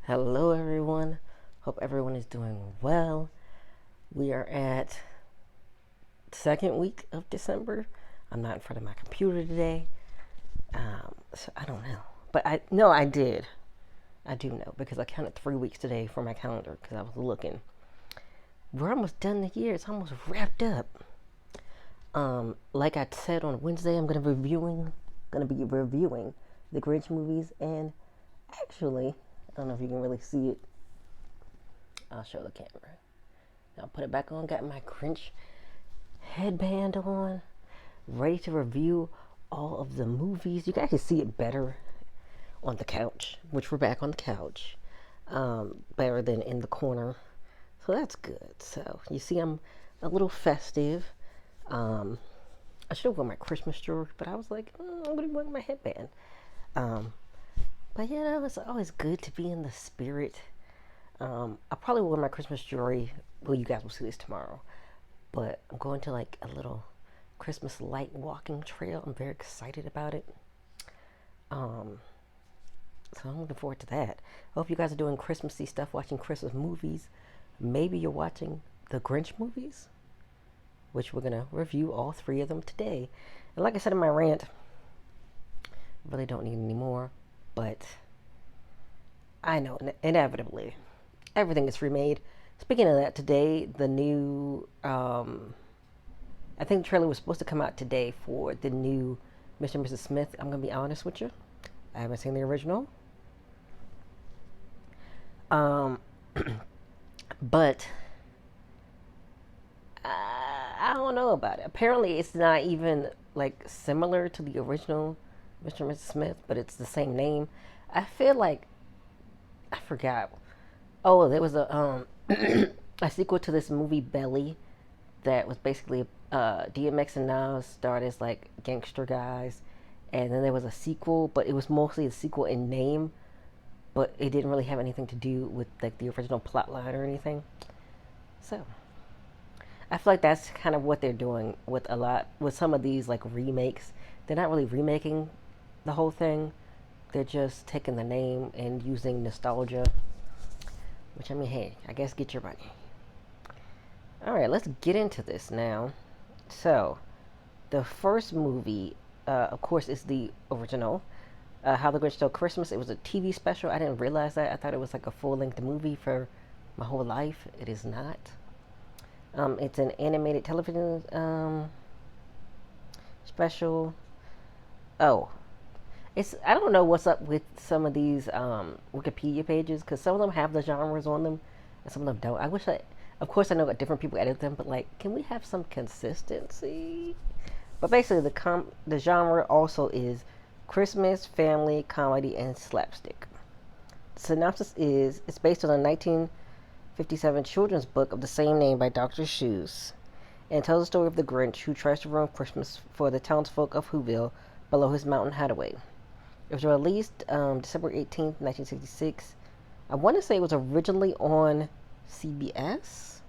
Hello, everyone. Hope everyone is doing well. We are at the second week of December. I'm not in front of my computer today, so I don't know. But I know I did. I do know because I counted 3 weeks today for my calendar because I was looking. We're almost done the year. It's almost wrapped up. Like I said on Wednesday, gonna be reviewing the Grinch movies, and actually, I don't know if you can really see it. I'll show the camera. I'll put it back on. Got my Grinch headband on, ready to review all of the movies. You guys can see it better on the couch, which we're back on the couch, better than in the corner. So that's good. So you see, I'm a little festive. I should have worn my Christmas jewelry, but I was like, I'm gonna be wearing my headband. Um, but it's always good to be in the spirit. I'll probably wear my Christmas jewelry. Well, you guys will see this tomorrow. But I'm going to like a little Christmas light walking trail. I'm very excited about it. Um, so I'm looking forward to that. I hope you guys are doing Christmassy stuff, watching Christmas movies. Maybe you're watching the Grinch movies, which we're gonna review all three of them today. And like I said in my rant, I really don't need any more. But I know inevitably everything is remade. Speaking of that, today the new I think the trailer was supposed to come out today for the new Mr. and Mrs. Smith. I'm gonna be honest with you, I haven't seen the original. Um, but I don't know about it. Apparently, it's not even like similar to the original Mr. and Mrs. Smith, but it's the same name. I feel like I forgot. Oh, there was a a sequel to this movie Belly that was basically DMX and Nas starred as like gangster guys, and then there was a sequel, but it was mostly a sequel in name, but it didn't really have anything to do with like the original plot line or anything. So I feel like that's kind of what they're doing with some of these like remakes. They're not really remaking the whole thing. They're just taking the name and using nostalgia. Which, I mean, hey, I guess get your money. All right, let's get into this now. So, the first movie, of course, is the original, How the Grinch Stole Christmas. It was a TV special. I didn't realize that. I thought it was like a full-length movie for my whole life. It is not. It's an animated television special. Oh, I don't know what's up with some of these Wikipedia pages because some of them have the genres on them and some of them don't. Of course, I know that different people edit them, but like, can we have some consistency? But basically, the genre also is Christmas, family, comedy, and slapstick. The synopsis is it's based on a 1957 children's book of the same name by Dr. Seuss and tells the story of the Grinch who tries to ruin Christmas for the townsfolk of Whoville below his mountain hideaway. It was released December 18th, 1966. I want to say it was originally on CBS.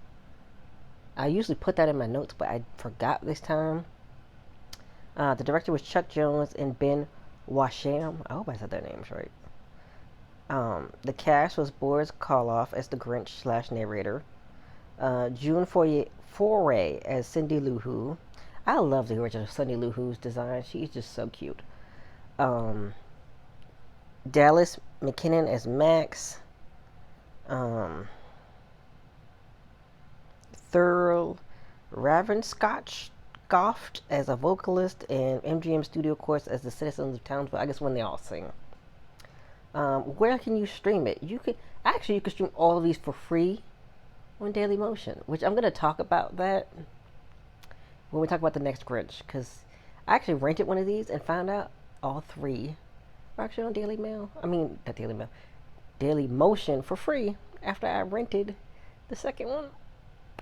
I usually put that in my notes, but I forgot this time. The director was Chuck Jones and Ben Washam. I hope I said their names right. The cast was Boris Karloff as the Grinch / narrator. June Foray as Cindy Lou Who. I love the original Cindy Lou Who's design. She's just so cute. Dallas McKinnon as Max. Thurl Ravenscotch Goft as a vocalist, and MGM Studio Course as the citizens of Townsville. I guess when they all sing. Where can you stream it? You can stream all of these for free on Daily Motion, which I'm gonna talk about that when we talk about the next Grinch, because I actually rented one of these and found out all three are actually on Daily Mail. I mean, not Daily Mail, Daily Motion for free after I rented the second one.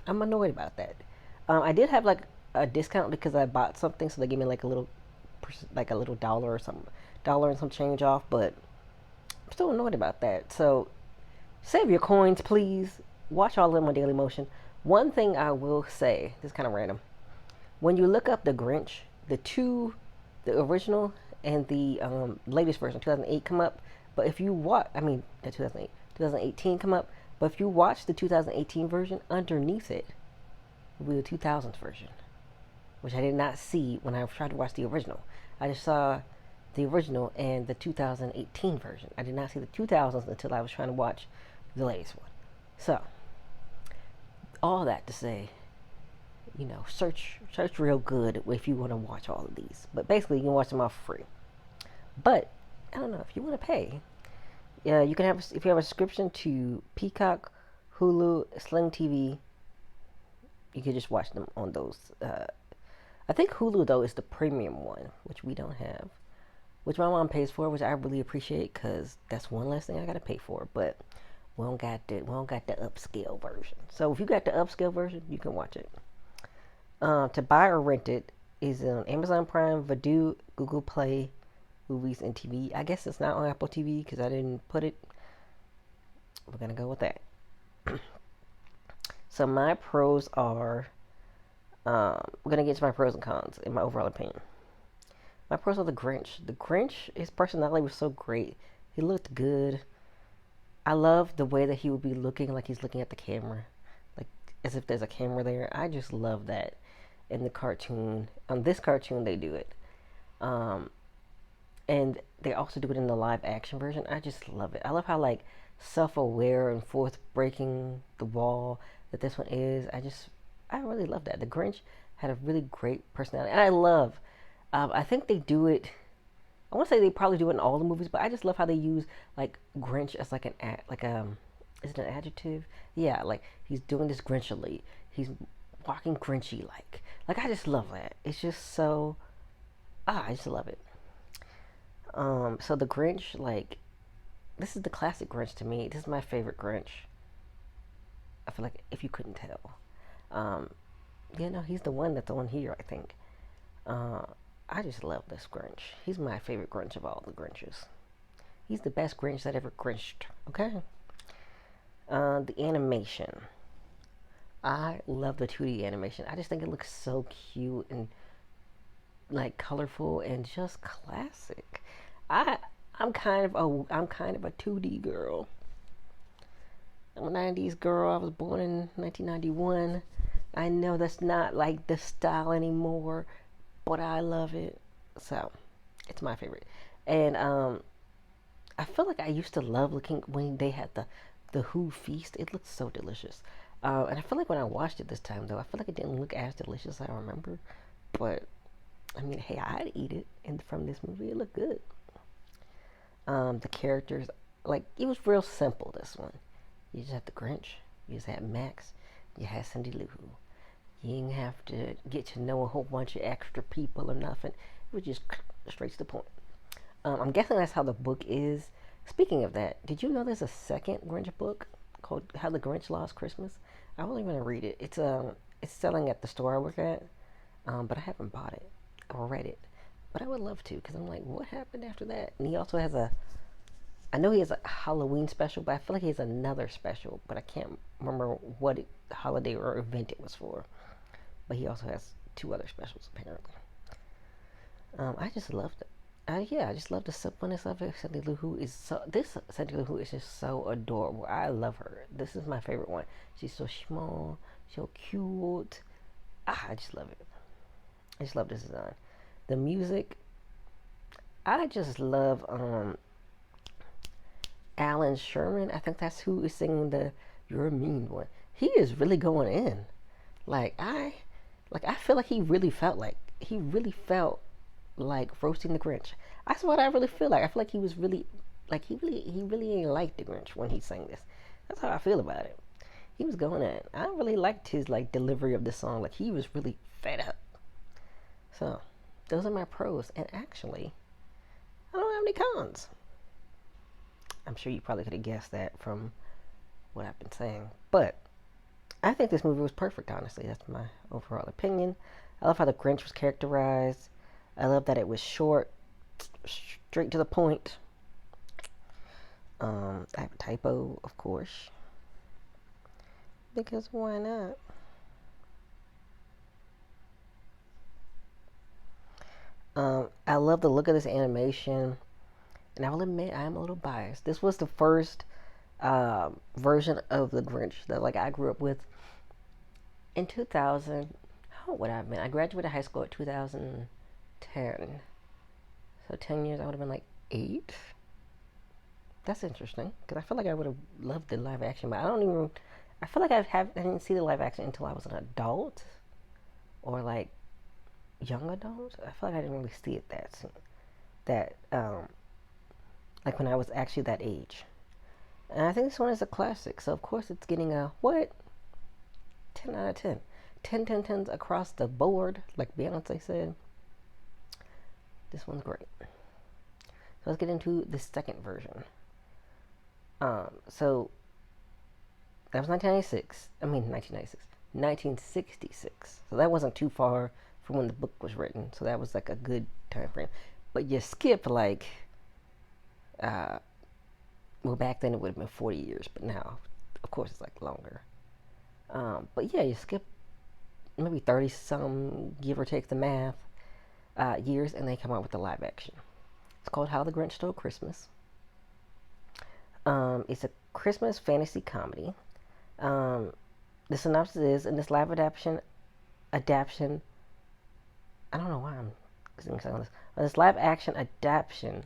I'm annoyed about that. I did have like a discount because I bought something, so they gave me like a little dollar or some dollar and some change off, but I'm still annoyed about that. So save your coins, please. Watch all of them on Daily Motion. One thing I will say, this is kind of random. When you look up the Grinch, the original and the latest version, 2008, come up. But if you watch, I mean, the 2008, 2018 come up. But if you watch the 2018 version, underneath it will be the 2000s version, which I did not see when I tried to watch the original. I just saw the original and the 2018 version. I did not see the 2000s until I was trying to watch the latest one. So, all that to say, search real good if you want to watch all of these. But basically, you can watch them all for free. But I don't know if you want to pay. Yeah, you can have if you have a subscription to Peacock, Hulu, Sling TV. You can just watch them on those. I think Hulu though is the premium one, which we don't have, which my mom pays for, which I really appreciate because that's one less thing I gotta pay for. But we don't got the upscale version. So if you got the upscale version, you can watch it. To buy or rent it is on Amazon Prime, Vudu, Google Play, Movies, and TV. I guess it's not on Apple TV because I didn't put it. We're gonna go with that. So my pros are, we're gonna get to my pros and cons in my overall opinion. My pros are the Grinch. The Grinch, his personality was so great. He looked good. I love the way that he would be looking like he's looking at the camera, like as if there's a camera there. I just love that in the cartoon. On this cartoon, they do it. And they also do it in the live action version. I just love it. I love how like self-aware and forth breaking the wall that this one is. I really love that. The Grinch had a really great personality, and I love. I think they do it. I want to say they probably do it in all the movies, but I just love how they use like Grinch as like is it an adjective? Yeah, like he's doing this Grinchily. He's walking Grinchy like. Like I just love that. It's just so. I just love it. So the Grinch, like, this is the classic Grinch to me. This is my favorite Grinch. I feel like if you couldn't tell, he's the one that's on here. I think. I just love this Grinch. He's my favorite Grinch of all the Grinches. He's the best Grinch that ever Grinched. Okay. The animation. I love the 2D animation. I just think it looks so cute and like colorful and just classic. I'm kind of a 2D girl. I'm a 90s girl. I was born in 1991. I know that's not like the style anymore, but I love it. So, it's my favorite. And I feel like I used to love looking when they had the Who feast. It looked so delicious. And I feel like when I watched it this time, though, I feel like it didn't look as delicious as I remember. But I mean, hey, I'd eat it. And from this movie, it looked good. The characters, like, it was real simple, this one. You just had the Grinch. You just had Max. You had Cindy Lou Who. You didn't have to get to know a whole bunch of extra people or nothing. It was just straight to the point. I'm guessing that's how the book is. Speaking of that, did you know there's a second Grinch book called How the Grinch Lost Christmas? I really want to read it. It's selling at the store I work at, but I haven't bought it or read it. But I would love to, because I'm like, what happened after that? And he also has I know he has a Halloween special, but I feel like he has another special, but I can't remember what holiday or event it was for. But he also has 2 other specials, apparently. I just loved it. I just love the simpleness of it. Cindy Lou Who is Cindy Lou Who is just so adorable. I love her. This is my favorite one. She's so small, so cute. I just love it. I just love this design. The music, I just love Alan Sherman. I think that's who is singing the "You're a Mean One." He is really going in. I feel like he really felt like roasting the Grinch. That's what I really feel like. I feel like he was really like he really ain't liked the Grinch when he sang this. That's how I feel about it. He was going in. I really liked his like delivery of the song. Like he was really fed up. So those are my pros. And actually, I don't have any cons. I'm sure you probably could have guessed that from what I've been saying. But I think this movie was perfect, honestly. That's my overall opinion. I love how the Grinch was characterized. I love that it was short, straight to the point. I have a typo, of course. Because why not? I love the look of this animation. And I will admit, I am a little biased. This was the first version of the Grinch that like I grew up with in 2000. How old would I have been? I graduated high school in 2010. So 10 years, I would have been like 8. That's interesting because I feel like I would have loved the live action, but I don't even. I feel like I didn't see the live action until I was an adult or like young adult. I feel like I didn't really see it that soon. That like when I was actually that age. And I think this one is a classic, so of course it's getting a what? 10 out of 10. 10, 10, 10s across the board, like Beyonce said. This one's great. So let's get into the second version. So that was 1996. I mean 1996. 1966. So that wasn't too far from when the book was written. So that was like a good time frame. But you skip like, well, back then it would have been 40 years, but now, of course, it's like longer. But yeah, you skip maybe 30 some, give or take the math, years, and they come out with the live action. It's called How the Grinch Stole Christmas. It's a Christmas fantasy comedy. The synopsis is in this live adaptation. I don't know why I'm singing on this. This live action adaptation.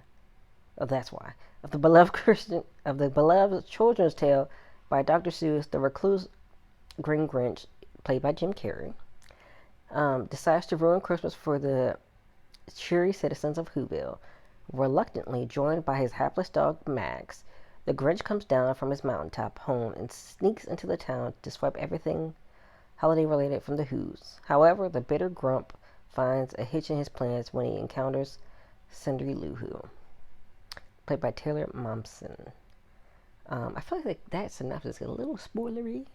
Oh, that's why of the beloved children's tale by Dr. Seuss, the recluse Green Grinch, played by Jim Carrey, decides to ruin Christmas for the cheery citizens of Whoville. Reluctantly joined by his hapless dog Max, the Grinch comes down from his mountaintop home and sneaks into the town to swipe everything holiday-related from the Who's. However, the bitter Grump finds a hitch in his plans when he encounters Cindy Lou Who, played by Taylor Momsen. I feel like that synopsis is a little spoilery.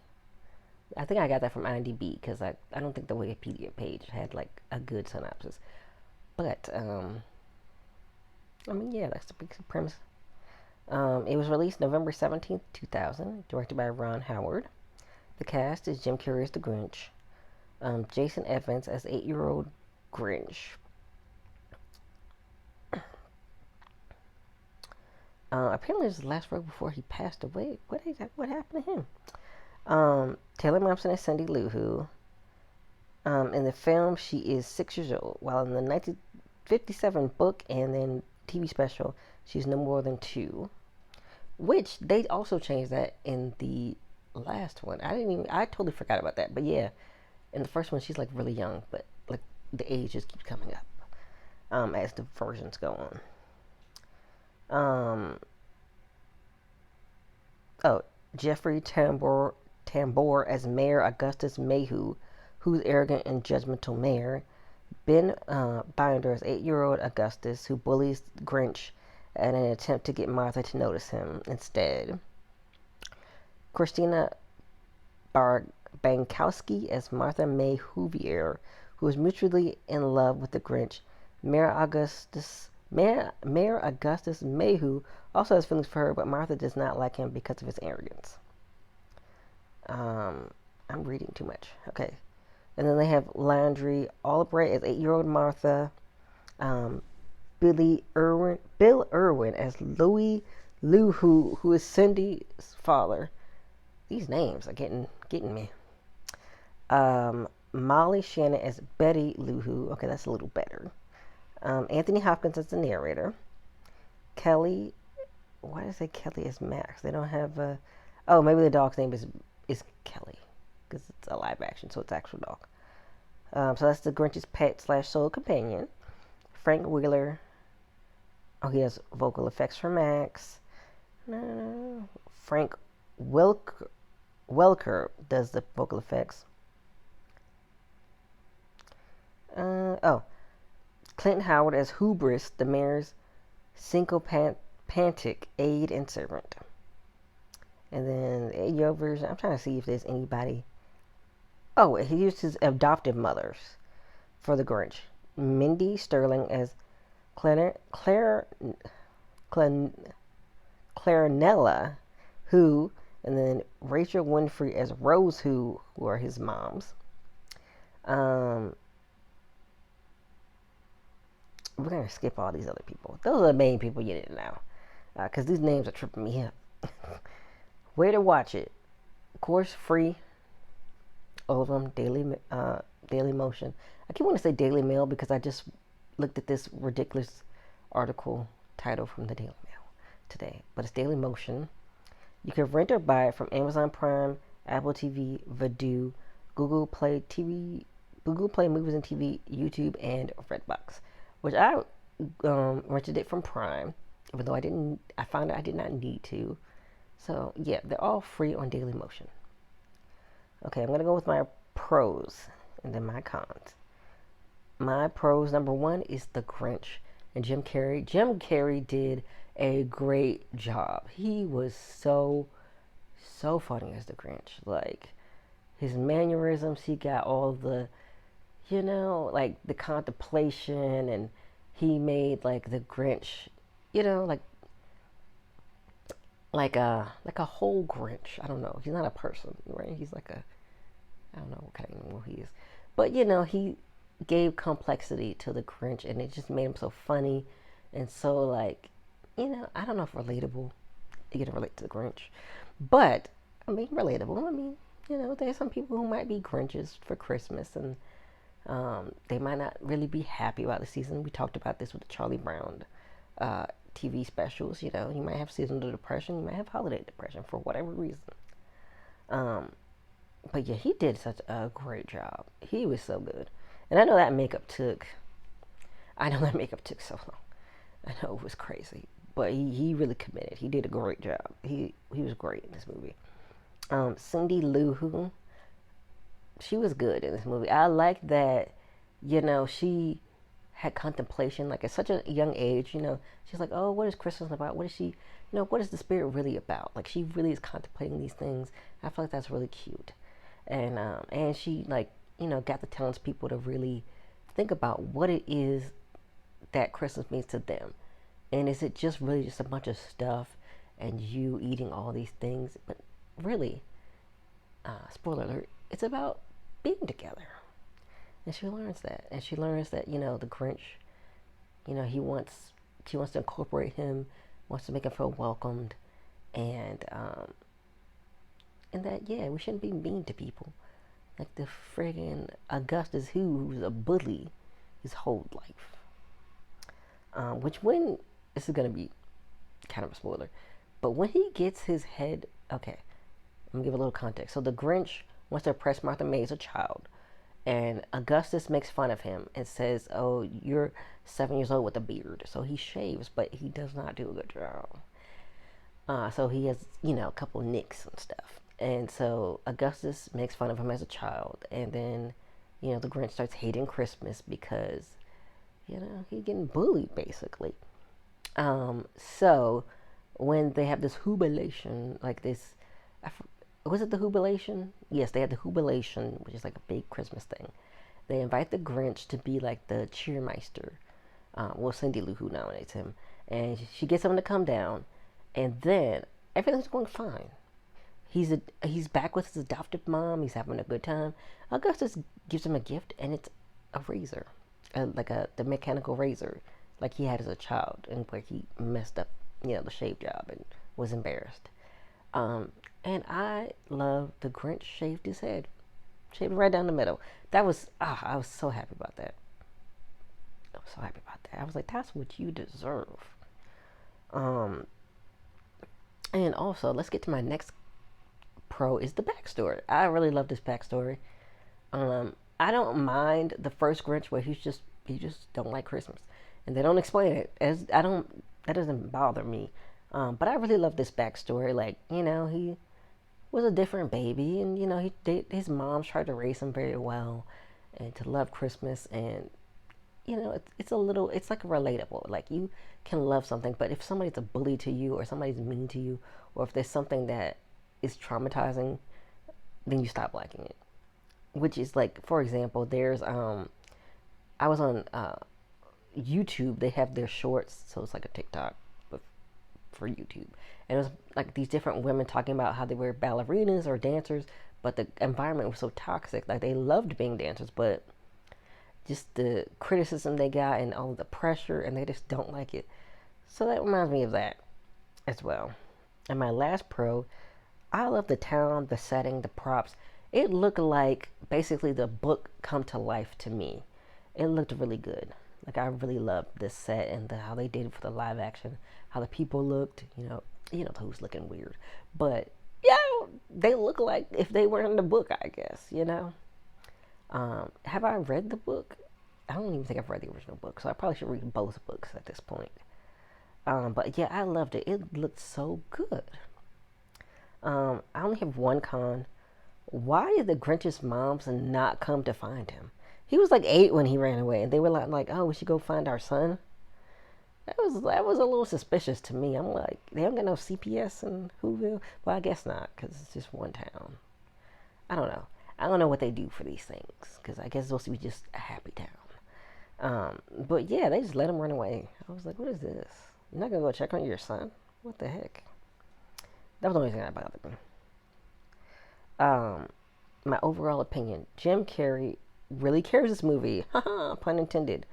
I think I got that from IMDb because I don't think the Wikipedia page had like a good synopsis. But, I mean, yeah, that's the big premise. It was released November 17th, 2000, directed by Ron Howard. The cast is Jim Carrey as the Grinch, Jason Evans as 8-year-old Grinch. Apparently, it was the last work before he passed away. What happened to him? Taylor Momsen as Cindy Lou Who. In the film, she is 6 years old, while in the 1957 book and then TV special, she's no more than 2. Which they also changed that in the last one. I totally forgot about that. But yeah, in the first one, she's like really young, but like the age just keeps coming up as the versions go on. Jeffrey Tambor as Mayor Augustus Mayhew, who's arrogant and judgmental mayor. Ben Binder as 8-year-old Augustus, who bullies Grinch in an attempt to get Martha to notice him instead. Christina Bankowski as Martha May Houvier, who is mutually in love with the Grinch. Mayor Augustus Mayhew also has feelings for her, but Martha does not like him because of his arrogance. I'm reading too much. Okay. And then they have Landry Albright as 8-year-old Martha. Bill Irwin as Louis Lou who is Cindy's father. These names are getting me. Molly Shannon as Betty Lou Who. Okay, that's a little better. Anthony Hopkins as the narrator. Kelly. Why did I say Kelly as Max? They don't have a. Oh, maybe the dog's name is Kelly because it's a live action, so it's actual dog. So that's the Grinch's pet / soul companion. Frank Wheeler. Oh, he has vocal effects for Max. No. Frank Welker does the vocal effects. Clint Howard as Hubris, the mayor's sycophantic aide and servant. And then the 8-year-old version, I'm trying to see if there's anybody. Oh, he used his adoptive mothers for the Grinch. Mindy Sterling as Clarinella, who, and then Rachel Winfrey as Rose, who are his moms. We're going to skip all these other people. Those are the main people you didn't know. Because these names are tripping me up. Where to watch it? Of course, free. All of them. Daily Motion. I keep wanting to say Daily Mail because I just looked at this ridiculous article title from the Daily Mail today. But it's Daily Motion. You can rent or buy it from Amazon Prime, Apple TV, Vudu, Google Play TV, Google Play Movies and TV, YouTube, and Redbox. Which I rented it from Prime, even though I found out I did not need to. So yeah, they're all free on Daily Motion. Okay, I'm gonna go with my pros and then my cons. My pros number one is The Grinch and Jim Carrey. Jim Carrey did a great job. He was so funny as the Grinch. Like his mannerisms, he got all the like the contemplation, and he made like the Grinch, like like a whole Grinch. I don't know. He's not a person, right? He's like a I don't know what kind of animal he is, but he gave complexity to the Grinch, and it just made him so funny and so like I don't know if relatable. You can relate to the Grinch, but I mean relatable. I mean there's some people who might be Grinches for Christmas, and they might not really be happy about the season. We talked about this with the Charlie Brown TV specials. You might have seasonal depression, you might have holiday depression for whatever reason. Um, but yeah, he did such a great job. He was so good, and I know that makeup took so long. I know it was crazy, but he really committed. He did a great job. He was great in this movie. Cindy Lou Who, she was good in this movie. I like that, she had contemplation, like at such a young age, she's like, oh, what is Christmas about? What is she, what is the spirit really about? Like she really is contemplating these things. I feel like that's really cute. And she like, got the townspeople to really think about what it is that Christmas means to them. And is it just really just a bunch of stuff and you eating all these things? But really, spoiler alert, it's about being together. And she learns that. And she learns that, the Grinch, she wants to incorporate him, wants to make him feel welcomed. And that, yeah, we shouldn't be mean to people. Like the friggin' Augustus who's a bully his whole life. This is going to be kind of a spoiler, but when he gets his head, okay, I'm going to give a little context. So the Grinch wants to oppress Martha May as a child, and Augustus makes fun of him and says, oh, you're 7 years old with a beard. So he shaves, but he does not do a good job. So he has, a couple nicks and stuff. And so Augustus makes fun of him as a child. And then, the Grinch starts hating Christmas because, he's getting bullied, basically. So when they have this jubilation, like this, was it the jubilation? Yes, they had the jubilation, which is like a big Christmas thing. They invite the Grinch to be like the cheermeister. Cindy Lou Who nominates him, and she gets him to come down, and then everything's going fine. He's back with his adoptive mom. He's having a good time. Augustus gives him a gift, and it's a razor, the mechanical razor, like he had as a child, and where he messed up, the shave job and was embarrassed. And I love the Grinch shaved his head, shaved right down the middle. I was so happy about that. I was like, that's what you deserve. And also, let's get to my next pro is the backstory. I really love this backstory. I don't mind the first Grinch where he just don't like Christmas, and they don't explain it. That doesn't bother me. But I really love this backstory. Like, he was a different baby, and his mom tried to raise him very well, and to love Christmas, and it's like relatable. Like you can love something, but if somebody's a bully to you, or somebody's mean to you, or if there's something that is traumatizing, then you stop liking it. Which is like, for example, there's I was on YouTube. They have their shorts, so it's like a TikTok, but for YouTube. And it was like these different women talking about how they were ballerinas or dancers, but the environment was so toxic. Like they loved being dancers, but just the criticism they got and all the pressure, and they just don't like it. So that reminds me of that as well. And my last pro, I love the town, the setting, the props. It looked like basically the book come to life to me. It looked really good. Like I really loved this set and how they did it for the live action, how the people looked. Who's looking weird, but yeah, they look like if they were in the book. I guess. Have I read the book? I don't even think I've read the original book, so I probably should read both books at this point. But yeah, I loved it. It looked so good. I only have one con. Why did the Grinch's moms not come to find him? He was like 8 when he ran away, and they were like, "Oh, we should go find our son." That was a little suspicious to me. I'm like, they don't got no CPS in Whoville. Well, I guess not, because it's just one town. I don't know. I don't know what they do for these things, because I guess it's supposed to be just a happy town. But yeah, they just let him run away. I was like, what is this? You're not gonna go check on your son? What the heck? That was the only thing that bothered me. Um, my overall opinion: Jim Carrey really carries this movie. Haha, pun intended.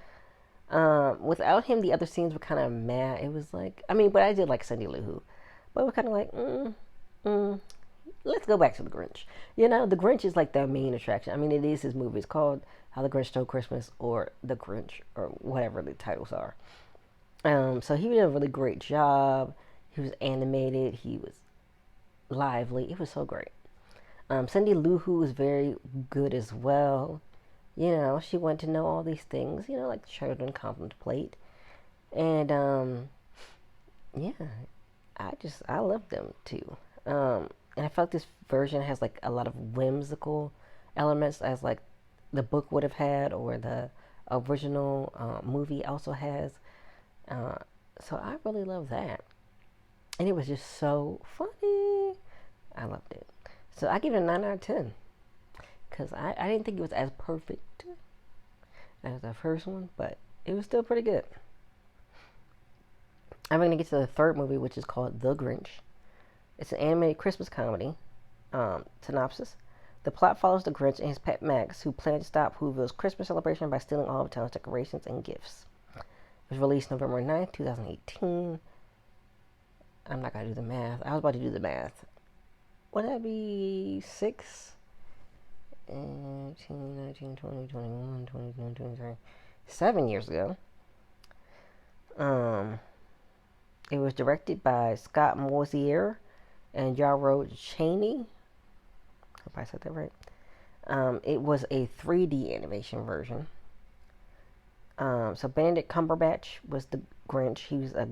Without him, the other scenes were kind of meh. It was like, I mean, but I did like Cindy Lou Who, but we're kind of like, mm, let's go back to the Grinch. The Grinch is like the main attraction. I mean, it is his movie. It's called How the Grinch Stole Christmas or The Grinch or whatever the titles are. So he did a really great job. He was animated. He was lively. It was so great. Cindy Lou Who was very good as well. She went to know all these things, like children contemplate. And, yeah, I love them too. And I felt like this version has like a lot of whimsical elements as like the book would have had or the original movie also has. Uh, so I really love that. And it was just so funny. I loved it. So I give it a 9 out of 10. Because I didn't think it was as perfect as the first one, but it was still pretty good. I'm going to get to the third movie, which is called The Grinch. It's an animated Christmas comedy. Synopsis. The plot follows the Grinch and his pet Max, who plan to stop Whoville's Christmas celebration by stealing all of the town's decorations and gifts. It was released November 9th, 2018. I'm not going to do the math. I was about to do the math. Would that be 6? 18, 19, 20, 21, 22, 23. 7 years ago. It was directed by Scott Mosier and Yarrow Cheney. Hope I said that right. It was a 3D animation version. So Benedict Cumberbatch was the Grinch. He was a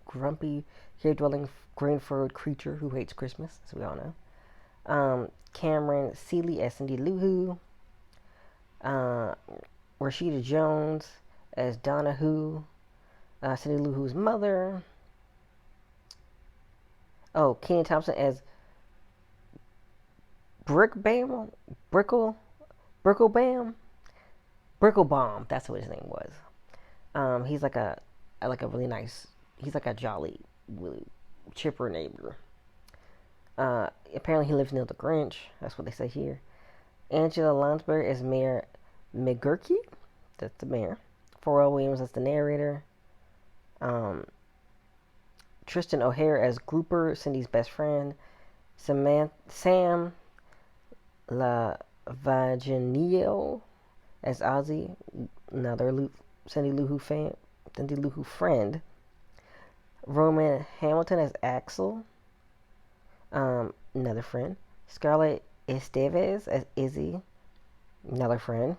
grumpy, here-dwelling, green-furred creature who hates Christmas, as we all know. Cameron Seeley as Cindy Lou Who. Rashida Jones as Donna Who. Cindy Lou Who's mother. Oh, Kenan Thompson as Brickbam? Bricklebomb. That's what his name was. He's like a really nice. He's like a jolly, really chipper neighbor. Apparently he lives near the Grinch. That's what they say here. Angela Lansbury as Mayor McGurky. That's the mayor. Pharrell Williams as the narrator. Tristan O'Hare as Grouper, Cindy's best friend. Sam LaVaginio as Ozzy, another Cindy Lou Who friend. Roman Hamilton as Axel, another friend. Scarlett Estevez as Izzy, another friend.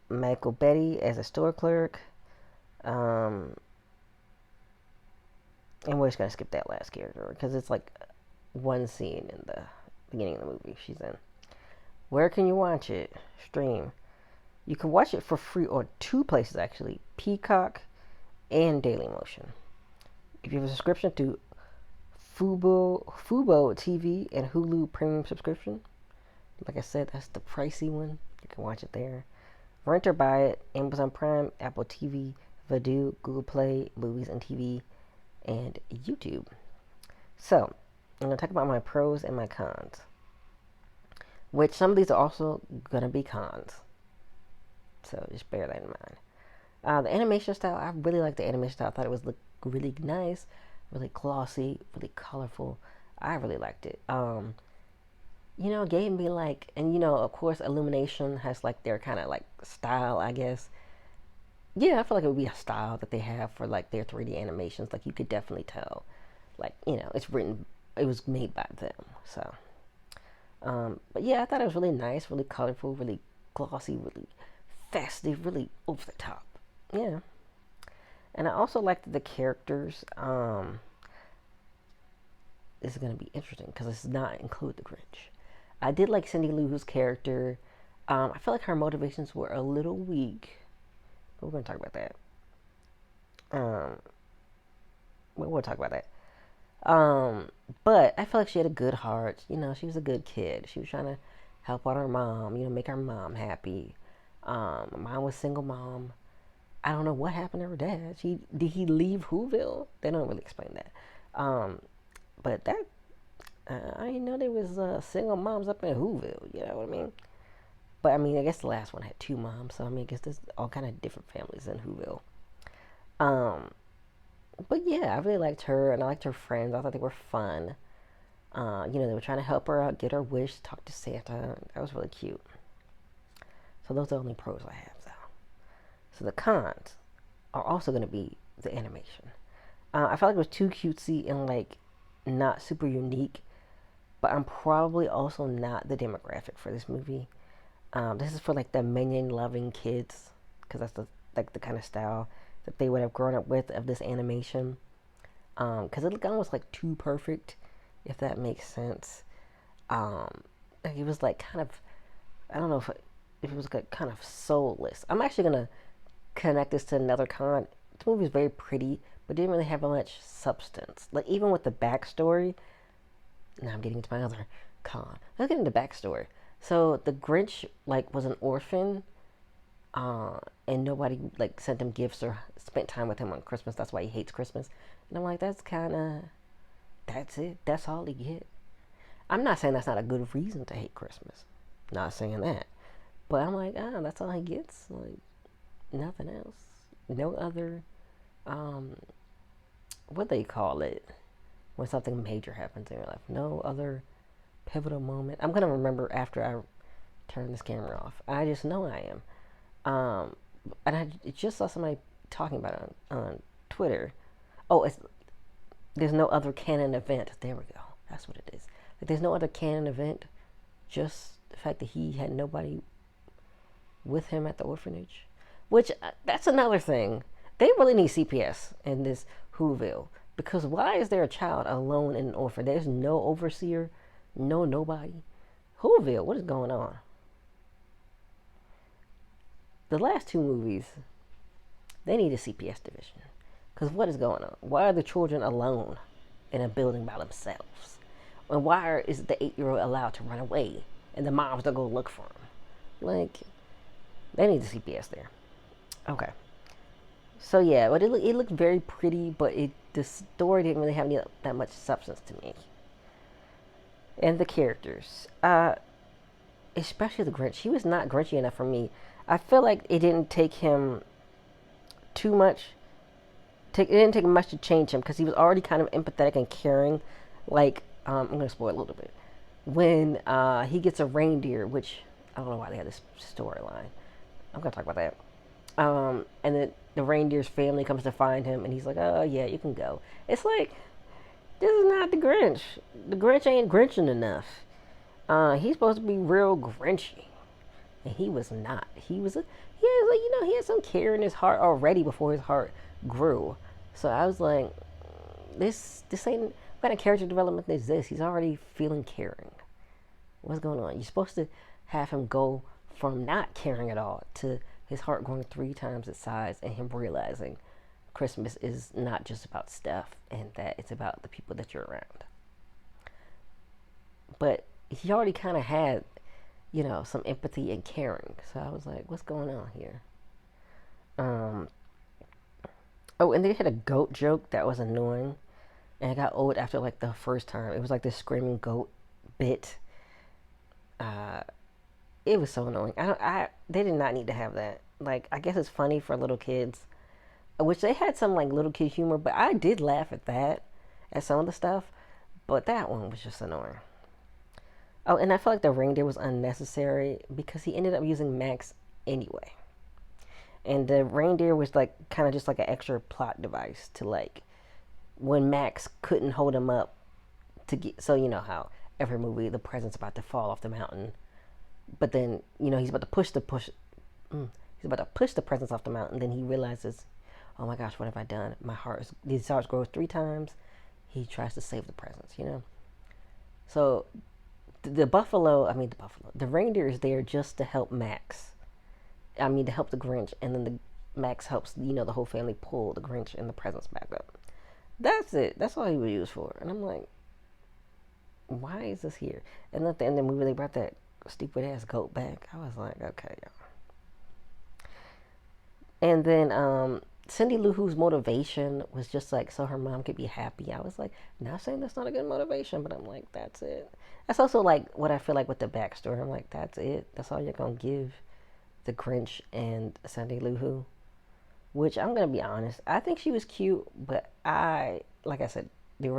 Michael Betty as a store clerk. And we're just going to skip that last character because it's like one scene in the beginning of the movie she's in. Where can you watch it? Stream. You can watch it for free on 2 places actually, Peacock and Dailymotion. If you have a subscription to Fubo TV and Hulu Premium subscription, like I said, that's the pricey one. You can watch it there. Rent or buy it, Amazon Prime, Apple TV, Vudu, Google Play, Movies and TV, and YouTube. So, I'm going to talk about my pros and my cons. Which some of these are also going to be cons. So, just bear that in mind. The animation style, I really like the animation style. I thought it was look really nice. really glossy, really colorful. I really liked it. It gave me like, and of course, Illumination has like their kind of like style, I guess. Yeah, I feel like it would be a style that they have for like their 3D animations. Like you could definitely tell, like it was made by them. So, but yeah, I thought it was really nice, really colorful, really glossy, really festive, really over the top. Yeah, and I also liked the characters. This is gonna be interesting because it does not include the Grinch. I did like Cindy Lou's character. I feel like her motivations were a little weak, but we're gonna talk about that. Um, we'll talk about that. Um, but I feel like she had a good heart. She was a good kid. She was trying to help out her mom. Make her mom happy. Mom was single mom. I don't know what happened to her dad. Did he leave Whoville? They don't really explain that. Um, but that I didn't know there was single moms up in Whoville. You know what I mean? But I mean, I guess the last one had two moms. So I mean, I guess there's all kind of different families in Whoville. Um, but yeah, I really liked her, and I liked her friends. I thought they were fun. They were trying to help her out, get her wish, talk to Santa. That was really cute. So those are the only pros I have, though. So the cons are also going to be the animation. I felt like it was too cutesy and like not super unique, but I'm probably also not the demographic for this movie. This is for like the minion loving kids because that's the kind of style that they would have grown up with of this animation. Because it looked almost like too perfect, if that makes sense. Like it was like kind of, I don't know if it was like kind of soulless. I'm actually gonna connect this to another con. The movie is very pretty, but didn't really have much substance. Like even with the backstory. Now I'm getting into my other con. Let's get into the backstory. So the Grinch like was an orphan, and nobody like sent him gifts or spent time with him on Christmas. That's why he hates Christmas. And I'm like, that's it. That's all he get. I'm not saying that's not a good reason to hate Christmas. Not saying that, but I'm like, that's all he gets. Like nothing else. No other, um, what they call it when something major happens in your life. No other pivotal moment. I'm gonna remember after I turn this camera off. I just know I am. And I just saw somebody talking about it on Twitter. Oh, there's no other canon event. There we go. That's what it is. Like, there's no other canon event. Just the fact that he had nobody with him at the orphanage. Which, that's another thing. They really need CPS in this Whoville. Because why is there a child alone in an orphan? There's no overseer, no nobody. Whoville, what is going on? The last two movies, they need a CPS division. Because what is going on? Why are the children alone in a building by themselves? And why is the 8-year-old allowed to run away and the moms don't go look for him? Like, they need the CPS there. Okay. So yeah, but it looked very pretty, but the story didn't really have that much substance to me. And the characters, especially the Grinch, he was not Grinchy enough for me. I feel like it didn't take him too much. It didn't take much to change him because he was already kind of empathetic and caring. Like, I'm gonna spoil a little bit when he gets a reindeer, which I don't know why they had this storyline. I'm gonna talk about that. And then the reindeer's family comes to find him, and he's like, "Oh yeah, you can go." It's like this is not the Grinch. The Grinch ain't Grinching enough. He's supposed to be real Grinchy, and he was not. He had some care in his heart already before his heart grew. So I was like, this ain't what kind of character development is this? He's already feeling caring. What's going on? You're supposed to have him go from not caring at all to his heart growing 3 times its size and him realizing Christmas is not just about stuff and that it's about the people that you're around. But he already kind of had, some empathy and caring. So I was like, what's going on here? Oh, and they had a goat joke that was annoying. And it got old after like the first time. It was like this screaming goat bit. Uh, it was so annoying. They did not need to have that. Like, I guess it's funny for little kids, which they had some like little kid humor, but I did laugh at that. at some of the stuff, but that one was just annoying. Oh, and I feel like the reindeer was unnecessary because he ended up using Max anyway. And the reindeer was like kind of just like an extra plot device to like when Max couldn't hold him up to get. So you know how every movie the present's about to fall off the mountain, but then he's about to he's about to push the presents off the mountain. Then he realizes, oh my gosh, what have I done? These hearts grows 3 times. He tries to save the presents. So the reindeer is there just to help Max. To help the Grinch, and then the Max helps the whole family pull the Grinch and the presents back up. That's it. That's all he was used for. And I'm like, why is this here? And at the end of the movie, they brought that stupid ass goat back. I was like, okay, y'all. And then Cindy Lou Who's motivation was just like so her mom could be happy. I was like, not saying that's not a good motivation, but I'm like, that's it. That's also like what I feel like with the backstory. I'm like, that's it. That's all you're gonna give the Grinch and Cindy Lou Who. Which I'm gonna be honest, I think she was cute, but like I said, the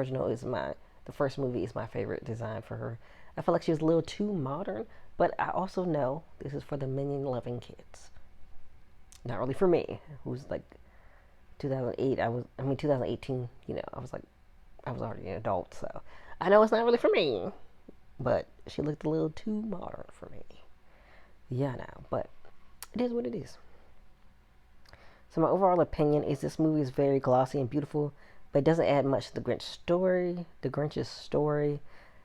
first movie is my favorite design for her. I feel like she was a little too modern, but I also know this is for the minion loving kids. Not really for me, who's like 2018, I was already an adult, so I know it's not really for me, but she looked a little too modern for me. Yeah, now, but it is what it is. So my overall opinion is this movie is very glossy and beautiful, but it doesn't add much to the Grinch's story.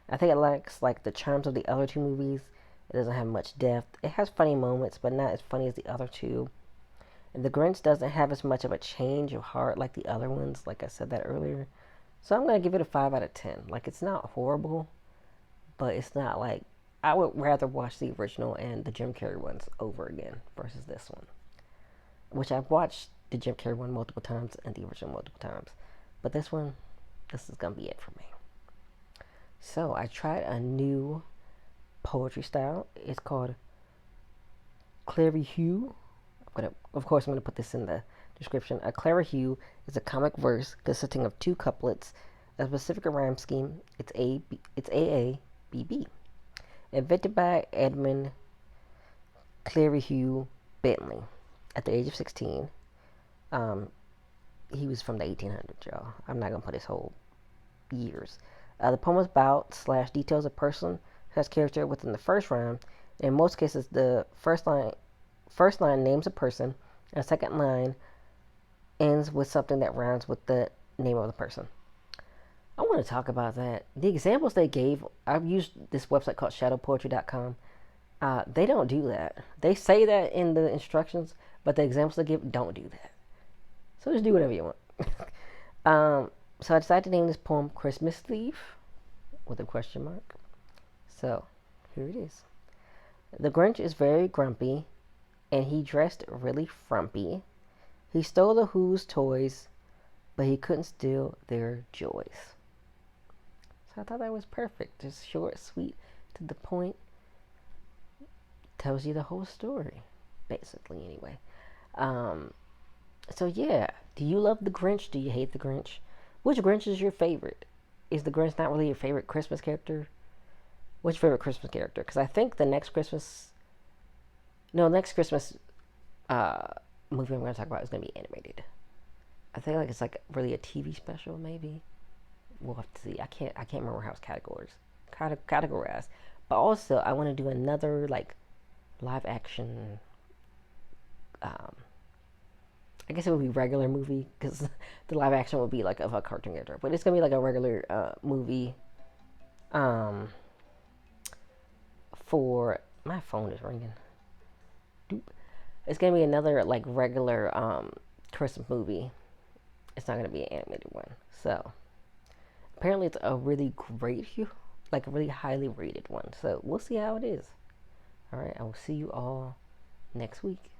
I think it lacks like the charms of the other two movies. It doesn't have much depth. It has funny moments, but not as funny as the other two. And the Grinch doesn't have as much of a change of heart like the other ones, like I said that earlier. So I'm going to give it a 5 out of 10. Like, it's not horrible, but it's not like... I would rather watch the original and the Jim Carrey ones over again versus this one. Which I've watched the Jim Carrey one multiple times and the original multiple times. But this is going to be it for me. So I tried a new poetry style. It's called Clerihew. Of course, I'm going to put this in the description. A Clerihew is a comic verse consisting of 2 couplets, a specific rhyme scheme. It's aabb. Invented by Edmund Clerihew Bentley at the age of 16. He was from the 1800s, y'all. I'm not going to put his whole years. The poem is about / details a person who has character within the first rhyme. In most cases, the first line names a person, and the second line ends with something that rhymes with the name of the person. I want to talk about that. The examples they gave, I've used this website called shadowpoetry.com. They don't do that. They say that in the instructions, but the examples they give don't do that. So just do whatever you want. So I decided to name this poem Christmas Leaf with a question mark. So here it is. The Grinch is very grumpy, and he dressed really frumpy. He stole the Who's toys, but he couldn't steal their joys. So I thought that was perfect. Just short, sweet, to the point. Tells you the whole story, basically, anyway. So yeah, do you love the Grinch? Do you hate the Grinch? Which Grinch is your favorite? Is the Grinch not really your favorite Christmas character? What's your favorite Christmas character? Because I think the next Christmas movie I'm going to talk about is going to be animated. I think like it's like really a TV special, maybe. We'll have to see. I can't remember how it's categorized. But also, I want to do another like live action. I guess it would be regular movie because the live action would be like of a cartoon character, but it's gonna be like a regular movie. For my phone is ringing. Doop. It's gonna be another like regular Christmas movie. It's not gonna be an animated one. So apparently it's a really great, like a really highly rated one. So we'll see how it is. All right, I will see you all next week.